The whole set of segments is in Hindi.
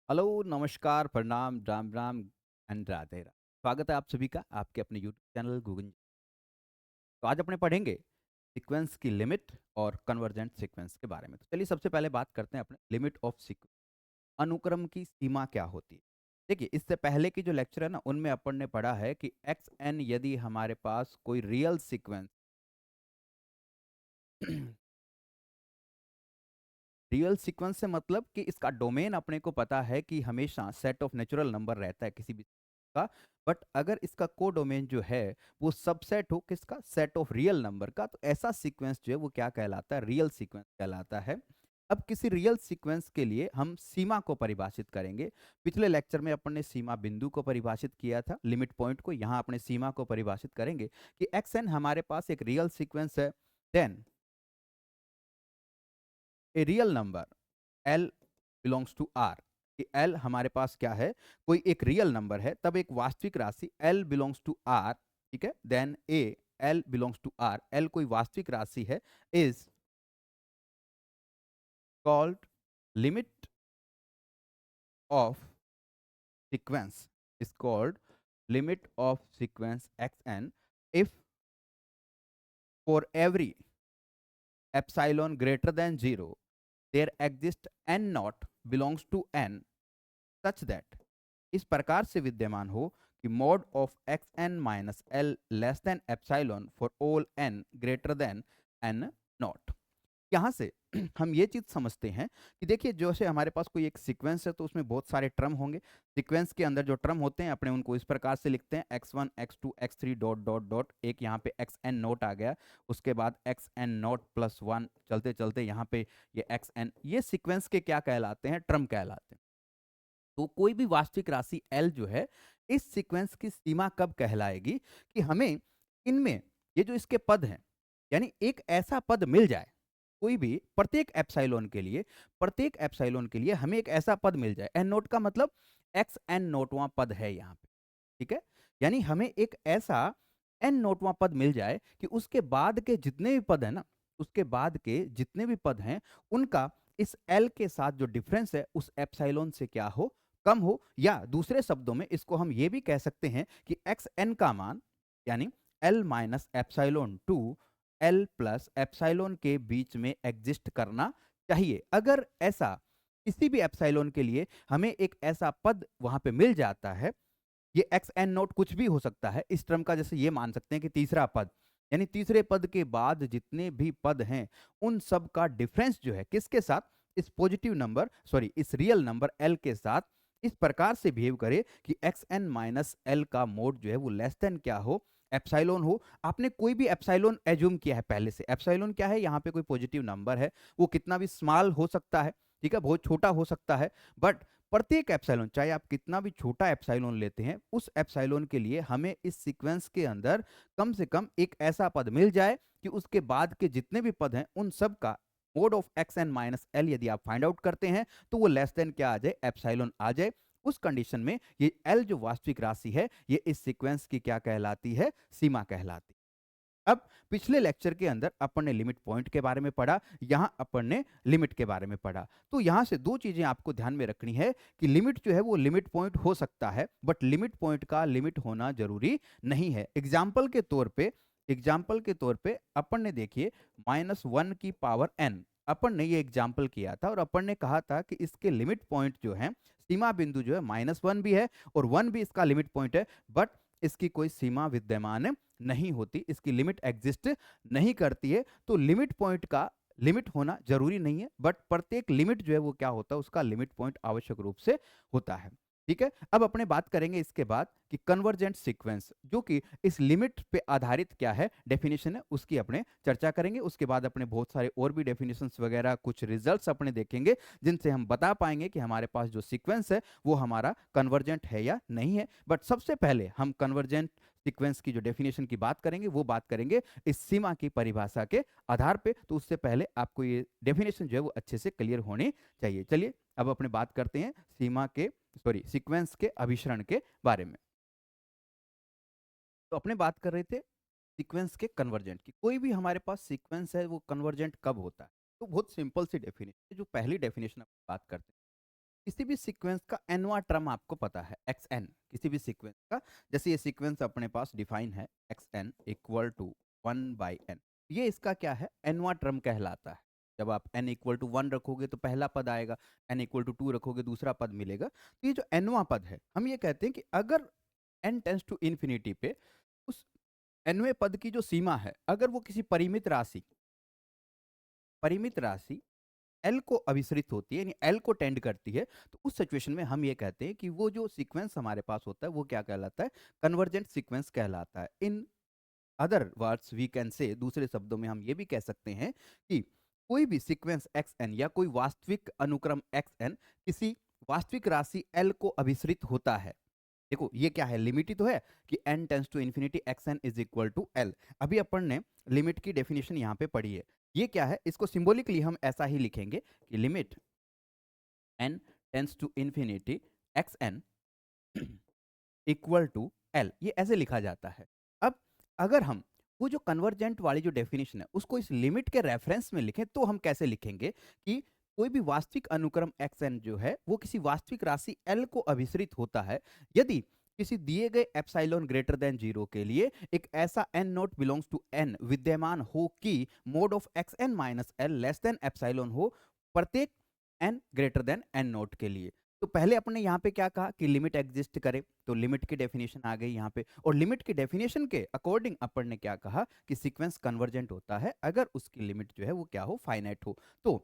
हेलो, नमस्कार, प्रणाम, राम राम एंड राधे राधे। स्वागत है आप सभी का आपके अपने यूट्यूब चैनल गूगल। तो आज अपने पढ़ेंगे सीक्वेंस की लिमिट और कन्वर्जेंट सीक्वेंस के बारे में। तो चलिए सबसे पहले बात करते हैं अपने लिमिट ऑफ सीक्वेंस। अनुक्रम की सीमा क्या होती है? देखिए, इससे पहले की जो लेक्चर है ना, उनमें अपन ने पढ़ा है कि एक्स एन यदि हमारे पास कोई रियल सीक्वेंस रियल सीक्वेंस से मतलब कि इसका डोमेन अपने को पता है कि हमेशा सेट ऑफ नेचुरल नंबर रहता है किसी भी का। बट अगर इसका को डोमेन जो है वो सबसेट हो किसका, सेट ऑफ रियल नंबर का, तो ऐसा सीक्वेंस जो है वो क्या कहलाता है, रियल सीक्वेंस कहलाता है। अब किसी रियल सीक्वेंस के लिए हम सीमा को परिभाषित करेंगे। पिछले लेक्चर में अपन ने सीमा बिंदु को परिभाषित किया था, लिमिट पॉइंट को। यहाँ अपने सीमा को परिभाषित करेंगे कि एक्स एन हमारे पास एक रियल सीक्वेंस है। Then a real number L belongs to R, कि L हमारे पास क्या है, कोई एक रियल नंबर है, तब एक वास्तविक राशि L बिलोंग्स टू R, ठीक है। Then A L belongs to R, L कोई वास्तविक राशि है, is called limit of sequence, is called limit of sequence xn if for every epsilon greater than 0 there exists n naught belongs to n such that इस प्रकार से विद्यमान हो कि mod of x n minus l less than epsilon for all n greater than n naught. यहाँ से हम ये चीज समझते हैं कि देखिए, जैसे हमारे पास कोई एक सीक्वेंस है तो उसमें बहुत सारे टर्म होंगे। सीक्वेंस के अंदर जो टर्म होते हैं अपने उनको इस प्रकार से लिखते हैं, x1 x2 x3 dot dot dot, एक यहाँ पे एक्स एन नोट आ गया, उसके बाद x n naught plus one, चलते चलते यहाँ पे ये एक्स एन, ये सीक्वेंस के क्या कहलाते हैं, टर्म कहलाते हैं। तो कोई भी वास्तविक राशि L जो है, इस सीक्वेंस की सीमा कब कहलाएगी कि हमें इनमें ये जो इसके पद हैं, यानी एक ऐसा पद मिल जाए, कोई भी प्रत्येक एप्सिलॉन के लिए हमें एक ऐसा पद मिल जाए। एन नोट का मतलब एक्स एन नोटवां पद है यहाँ पे, ठीक है। यानी हमें एक ऐसा एन नोटवां पद मिल जाए कि उसके बाद के जितने भी पद है ना, उसके बाद के जितने भी पद हैं, उनका इस एल के साथ जो डिफरेंस है उस एप्सिलॉन से क्या हो, कम हो। या दूसरे शब्दों में इसको हम ये भी कह सकते हैं कि एक्स एन का मान, यानी l minus epsilon to l plus epsilon के बीच में एग्जिस्ट करना चाहिए। अगर ऐसा किसी भी एप्सिलॉन के लिए हमें एक ऐसा पद वहां पे मिल जाता है, ये एक्स एन नोट कुछ भी हो सकता है इस टर्म का, जैसे ये मान सकते हैं कि तीसरा पद, यानी तीसरे पद के बाद जितने भी पद हैं उन सब का डिफरेंस जो है किसके साथ, इस पॉजिटिव नंबर, सॉरी इस रियल नंबर एल के साथ, इस प्रकार से बिहेव करे कि एक्स एन माइनस एल का मोड जो है वो लेस देन क्या हो, एप्साइलोन हो। आपने कोई भी एप्साइलोन एज्यूम किया है पहले से। एप्साइलोन क्या है, यहाँ पे कोई पॉजिटिव नंबर है, वो कितना भी स्मॉल हो सकता है, ठीक है, बहुत छोटा हो सकता है। बट प्रत्येक एप्सिलॉन, चाहे आप कितना भी छोटा एप्सिलॉन लेते हैं, उस एप्सिलॉन के लिए हमें इस सीक्वेंस के अंदर कम से कम एक ऐसा पद मिल जाए कि उसके बाद के जितने भी पद हैं उन सब का mod of x n minus l यदि आप फाइंड आउट करते हैं तो वो लेस देन क्या आ जाए, एप्सिलॉन आ जाए। उस कंडीशन में ये एल जो वास्तविक राशि है, ये इस सीक्वेंस की क्या कहलाती है, सीमा कहलाती है। अब पिछले लेक्चर के अंदर अपन ने लिमिट पॉइंट के बारे में पढ़ा, यहां अपन ने लिमिट के बारे में पढ़ा। तो यहां से दो चीजें आपको ध्यान में रखनी है कि लिमिट जो है वो लिमिट पॉइंट हो सकता है, बट लिमिट पॉइंट का लिमिट होना जरूरी नहीं है। एग्जाम्पल के तौर पे अपन ने देखिए -1 की पावर n, अपन ने ये एग्जाम्पल किया था और अपन ने कहा था कि इसके लिमिट पॉइंट जो है, सीमा बिंदु जो है -1 भी है और 1 भी इसका लिमिट पॉइंट है, बट इसकी कोई सीमा विद्यमान नहीं होती, इसकी लिमिट एग्जिस्ट नहीं करती है। तो लिमिट पॉइंट का लिमिट होना जरूरी नहीं है, बट प्रत्येक लिमिट जो है वो क्या होता है, उसका लिमिट पॉइंट आवश्यक रूप से होता है, ठीक है। अब अपने बात करेंगे इसके बाद कि कन्वर्जेंट सीक्वेंस, जो कि इस लिमिट पे आधारित क्या है, डेफिनेशन है, उसकी अपने चर्चा करेंगे। उसके बाद अपने बहुत सारे और भी डेफिनेशंस वगैरह, कुछ रिजल्ट्स अपने देखेंगे जिनसे हम बता पाएंगे कि हमारे पास जो सीक्वेंस है वो हमारा कन्वर्जेंट है या नहीं है। बट सबसे पहले हम कन्वर्जेंट सीक्वेंस की जो डेफिनेशन की बात करेंगे वो बात करेंगे इस सीमा की परिभाषा के आधार पे। तो उससे पहले आपको ये डेफिनेशन जो है वो अच्छे से क्लियर होनी चाहिए। चलिए अब अपने बात करते हैं सीमा के, सॉरी सीक्वेंस के अभिसरण के बारे में। तो अपने बात कर रहे थे सीक्वेंस के कन्वर्जेंट की। कोई भी हमारे पास सीक्वेंस है वो कन्वर्जेंट कब होता है, तो बहुत सिंपल सी डेफिनेशन, जो पहली डेफिनेशन बात करते हैं, किसी भी सीक्वेंस का एनवा टर्म आपको पता है xn, किसी भी सीक्वेंस का, जैसे ये सीक्वेंस अपने पास डिफाइन है xn इक्वल टू 1/n, ये इसका क्या है, एनवा टर्म कहलाता है। जब आप n इक्वल टू 1 रखोगे तो पहला पद आएगा, n इक्वल टू 2 रखोगे दूसरा पद मिलेगा। तो ये जो एनवा पद है, हम ये कहते हैं कि अगर n टेंस टू इन्फिनिटी पे उस nवें पद की जो सीमा है, अगर वो किसी परिमित राशि एल को अभिसरित होती है, यानी एल को टेंड करती है, तो उस सिचुएशन में हम ये कहते हैं कि वो जो सीक्वेंस हमारे पास होता है वो क्या कहलाता है, कन्वर्जेंट सीक्वेंस कहलाता है। In other words we can say, दूसरे शब्दों में हम ये भी कह सकते हैं कि कोई भी सीक्वेंस एक्स एन या कोई वास्तविक अनुक्रम एक्स एन किसी वास्तविक राशि एल को अभिसरित होता है। देखो ये क्या है, लिमिट ही तो है कि n tends to infinity x n is equal to l. अभी अपन ने लिमिट की डेफिनेशन यहाँ पे पढ़ी है। ये क्या है, इसको सिंबॉलिकली हम ऐसा ही लिखेंगे कि limit n tends to infinity x n equal to l, ये ऐसे लिखा जाता है। अब अगर हम वो जो कन्वर्जेंट वाली जो डेफिनेशन है उसको इस लिमिट के रेफरेंस में लिखें तो हम कैसे लिखेंगे कि कोई भी वास्तविक अनुक्रम एक्स एन जो है वो किसी वास्तविक राशि एल को अभिसरित होता है यदि किसी दिए गए एप्सिलॉन ग्रेटर देन 0 के लिए एक ऐसा n naught belongs to n विद्यमान हो कि mod of x n minus l less than epsilon हो प्रत्येक n greater than n naught के लिए। तो पहले अपने यहाँ पे क्या कहा कि लिमिट एग्जिस्ट करे, तो लिमिट की डेफिनेशन आ गई यहाँ पे, और लिमिट की डेफिनेशन के अकॉर्डिंग अपन ने क्या कहा कि सीक्वेंस कन्वर्जेंट होता है अगर उसकी लिमिट जो है वो क्या हो, फाइनाइट हो। तो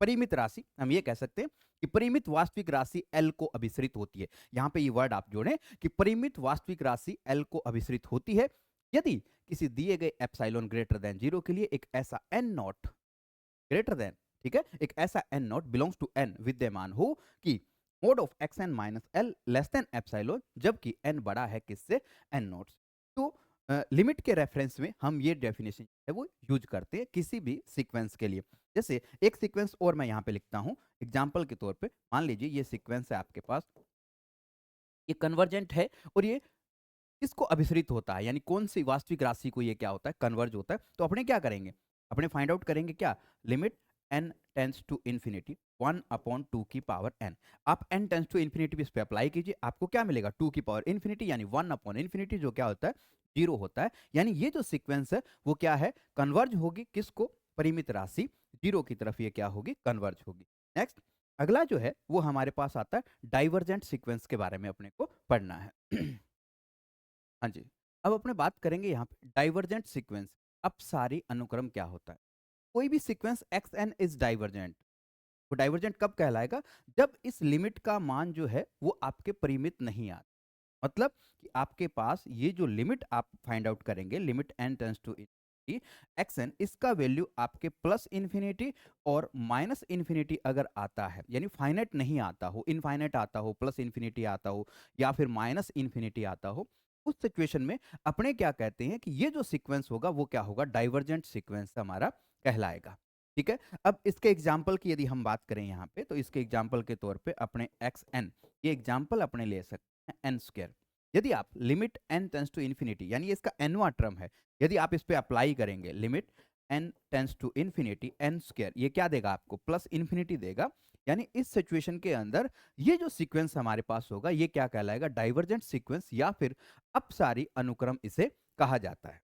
परिमित राशि हम ये कह सकते हैं कि परिमित वास्तविक राशि एल को अभिसरित होती है। यहाँ पे ये वर्ड आप जोड़ें कि परिमित वास्तविक राशि एल को अभिसरित होती है यदि किसी दिए गए एप्सिलॉन ग्रेटर देन 0 के लिए एक ऐसा एन नॉट ग्रेटर देन, ठीक है, एक ऐसा n naught belongs to n विद्यमान हो कि mod of x n minus l less than epsilon, जबकि एन बड़ा है किससे, एन नॉट। तो लिमिट के रेफरेंस में हम ये डेफिनेशन है वो यूज करते हैं किसी भी सीक्वेंस के लिए। जैसे एक सीक्वेंस और मैं यहाँ पे लिखता हूँ एग्जाम्पल के तौर पे, मान लीजिए ये सीक्वेंस है आपके पास, ये कन्वर्जेंट है और ये किसको अभिसरित होता है, यानी कौन सी वास्तविक राशि को ये क्या होता है, कन्वर्ज होता है। तो अपने क्या करेंगे, अपने फाइंड आउट करेंगे क्या, limit n tends to infinity 1/2 की पावर n। आप n टेंस टू इन्फिनिटी इस पे अप्लाई कीजिए, आपको क्या मिलेगा, 2 की पावर इन्फिनिटी, यानी 1/इन्फिनिटी जो क्या होता है, 0 होता है। यानी ये जो सीक्वेंस है वो क्या है, कन्वर्ज होगी किसको, परिमित राशि 0 की तरफ ये क्या होगी, कन्वर्ज होगी। नेक्स्ट अगला जो है वो हमारे पास आता है डाइवर्जेंट सीक्वेंस के बारे में अपने को पढ़ना है। हाँ जी, अब अपने बात करेंगे यहाँ पे डाइवर्जेंट सीक्वेंस। अब सारी अनुक्रम क्या होता है, कोई भी sequence x n is divergent. वो डाइवर्जेंट कब कहलाएगा, जब इस लिमिट का मान जो है वो आपके परिमित नहीं आता। मतलब कि आपके पास ये जो लिमिट आप फाइंड आउट करेंगे, limit n tends to infinity x n, इसका वैल्यू आपके प्लस इन्फिनिटी और माइनस इन्फिनिटी अगर आता है, यानी फाइनाइट नहीं आता हो, इनफाइनाइट आता हो, प्लस इन्फिनिटी आता हो या फिर माइनस इन्फिनिटी आता हो, उस सिचुएशन में अपने क्या कहते हैं कि ये जो सीक्वेंस होगा वो क्या होगा, डाइवर्जेंट सीक्वेंस हमारा कहलाएगा। ठीक है, अब इसके एग्जाम्पल की यदि हम बात करें यहाँ पे, तो इसके एग्जाम्पल के तौर पे अपने एक्स एन, ये एग्जाम्पल अपने ले सकते हैं एन स्क्वायर। यदि आप limit n tends to infinity, यानी इसका nवां टर्म है, यदि आप इस पे अप्लाई करेंगे limit n tends to infinity n square, ये क्या देगा आपको, प्लस इन्फिनिटी देगा। यानी इस सिचुएशन के अंदर ये जो सीक्वेंस हमारे पास होगा ये क्या कहलाएगा, डाइवर्जेंट सीक्वेंस या फिर अपसारी अनुक्रम इसे कहा जाता है।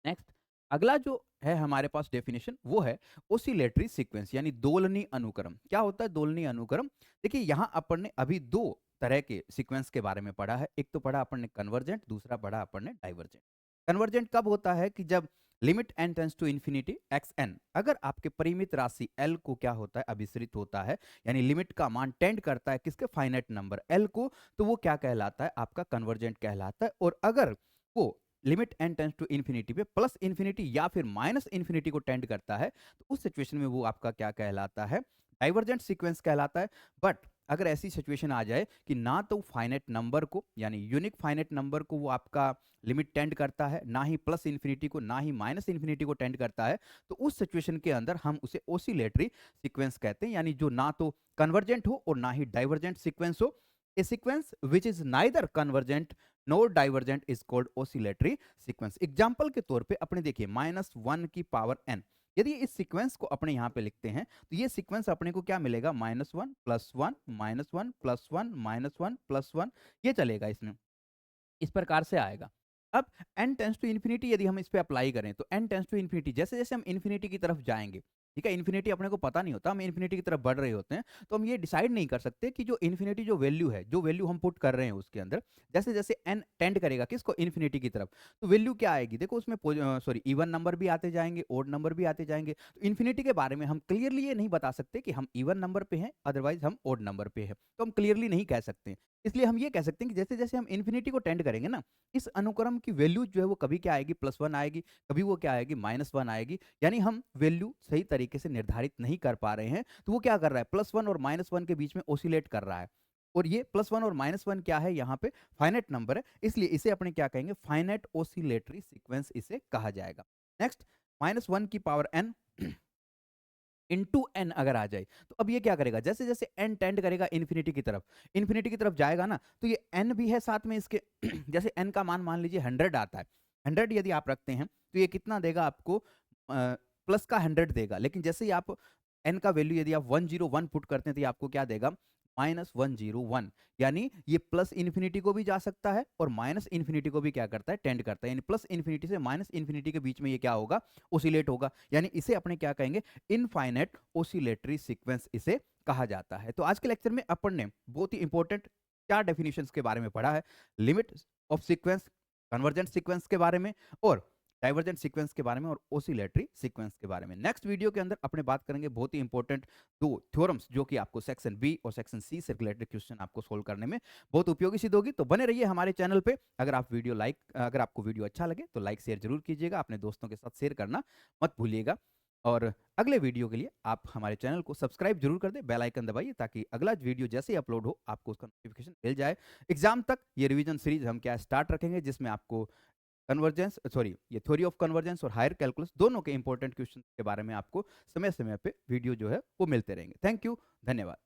नेक्स्ट अगला जो है हमारे पास डेफिनेशन वो है ओसिलेटरी सीक्वेंस, यानी दोलनी अनुक्रम। क्या होता है दोलनी अनुक्रम, देखिए यहाँ अपन ने अभी दो तरह के सीक्वेंस के बारे में पढ़ा है, एक तो पढ़ा अपन ने कन्वर्जेंट, दूसरा पढ़ा अपन ने डाइवर्जेंट। कन्वर्जेंट कब होता है कि जब limit n tends to infinity x n, अगर आपके परिमित राशि l को क्या होता है, अभिसरित होता है, यानी लिमिट का मान टेंड करता है किसके, फाइनाइट नंबर l को, तो वो क्या कहलाता है, आपका कन्वर्जेंट कहलाता है। और अगर वो limit n tends to infinity पे प्लस इन्फिनिटी या फिर माइनस इन्फिनिटी को टेंड करता है, तो उस सिचुएशन में वो आपका क्या कहलाता है, डाइवर्जेंट सीक्वेंस कहलाता है। बट अगर ऐसी सिचुएशन आ जाए कि ना तो फाइनाइट नंबर को, यानी यूनिक फाइनाइट नंबर को वो आपका लिमिट टेंड करता है, ना ही प्लस इन्फिनिटी को, ना ही माइनस इन्फिनिटी को टेंड करता है, तो उस सिचुएशन के अंदर हम उसे ओसिलेटरी सीक्वेंस कहते हैं, यानी जो ना तो कन्वर्जेंट हो और ना ही डाइवर्जेंट सीक्वेंस हो। A sequence which is neither convergent nor divergent is called oscillatory sequence. Example के तौर पे अपने देखिए -1 की पावर n, यदि इस सीक्वेंस को अपने यहाँ पे लिखते हैं तो ये सीक्वेंस अपने को क्या मिलेगा, -1 + 1 -1 + 1 -1 + 1 ये चलेगा इसमें। इस प्रकार से आएगा। अब n टेंड्स टू इन्फिनिटी यदि हम इस पे अप्लाई करें तो n टेंड्स टू इन्फिनिटी जैसे-जैसे हम इन्फिनिटी की तरफ जाएँगे, ठीक है? इन्फिनिटी अपने को पता नहीं होता, हम इन्फिनिटी की तरफ बढ़ रहे होते हैं, तो हम ये डिसाइड नहीं कर सकते कि जो इन्फिनिटी जो वैल्यू है, जो वैल्यू हम पुट कर रहे हैं उसके अंदर, जैसे-जैसे n टेंड करेगा किसको? इन्फिनिटी की तरफ, तो वैल्यू क्या आएगी? देखो उसमें सॉरी इवन नंबर भी आते जाएँगे, ओड नंबर भी आते जाएँगे। तो इन्फिनिटी के बारे में हम क्लियरली ये नहीं बता सकते कि हम इवन नंबर पे हैं, अदरवाइज़ हम ओड नंबर पे हैं। तो हम क्लियरली नहीं कह सकते। इसलिए हम ये कह सकते हैं कि जैसे-जैसे हम इन्फिनिटी को टेंड करेंगे ना, इस अनुक्रम की वैल्यू जो है वो कभी क्या आएगी, +1 आएगी, कभी वो क्या आएगी, -1 आएगी। यानी हम वैल्यू सही तरीके से निर्धारित नहीं कर पा रहे हैं, तो वो क्या कर रहा है, +1 और -1 के बीच में ऑसिलेट कर रहा है। और ये +1 और -1 क्या है यहाँ पे, फाइनाइट नंबर है, इसलिए इसे अपने क्या कहेंगे, फाइनाइट ऑसिलेटरी सीक्वेंस इसे कहा जाएगा। नेक्स्ट, -1 की पावर n इंटू एन अगर आ जाए, तो अब ये क्या करेगा, जैसे-जैसे एन टेंड करेगा इन्फिनिटी की तरफ जाएगा ना, तो ये एन भी है साथ में इसके जैसे एन का मान लीजिए 100 आता है, 100 यदि आप रखते हैं, तो ये कितना देगा आपको प्लस का 100 देगा, लेकिन जैसे ही आप एन का वैल्यू यदि आप 101 पुट करते हैं, तो ये आपको क्या देगा, -101, यानी ये प्लस इन्फिनिटी को भी जा सकता है और माइनस इन्फिनिटी को भी क्या करता है, टेंड करता है, यानी प्लस इन्फिनिटी से माइनस इन्फिनिटी के बीच में ये क्या होगा, ओसिलेट होगा, यानी इसे अपने क्या कहेंगे, इनफाइनाइट ओसिलेटरी सीक्वेंस इसे कहा जाता है। तो आज के लेक्चर में अपन ने बहुत ही इंपॉर्टेंट 4 डेफिनेशंस के बारे में पढ़ा है, limit of sequence, convergent sequence के बारे में और डाइवर्जेंट सीक्वेंस के बारे में और ओसिलेटरी सीक्वेंस के बारे में। नेक्स्ट वीडियो के अंदर अपने बात करेंगे बहुत ही इंपॉर्टेंट 2 थ्योरम्स जो कि आपको सेक्शन बी और सेक्शन सी से रिलेटेड क्वेश्चन आपको सोल्व करने में बहुत उपयोगी सिद्ध होगी। तो बने रहिए हमारे चैनल पे। अगर आपको वीडियो अच्छा लगे तो लाइक शेयर जरूर कीजिएगा, अपने दोस्तों के साथ शेयर करना मत भूलिएगा। और अगले वीडियो के लिए आप हमारे चैनल को सब्सक्राइब जरूर कर दें, बेल आइकन दबाइए ताकि अगला वीडियो जैसे ही अपलोड हो आपको उसका नोटिफिकेशन मिल जाए। एग्जाम तक ये रिवीजन सीरीज हम क्या स्टार्ट रखेंगे जिसमें आपको ये थ्योरी ऑफ कन्वर्जेंस और हायर कैलकुलस दोनों के इंपॉर्टेंट क्वेश्चन के बारे में आपको समय समय पे वीडियो जो है वो मिलते रहेंगे। थैंक यू, धन्यवाद।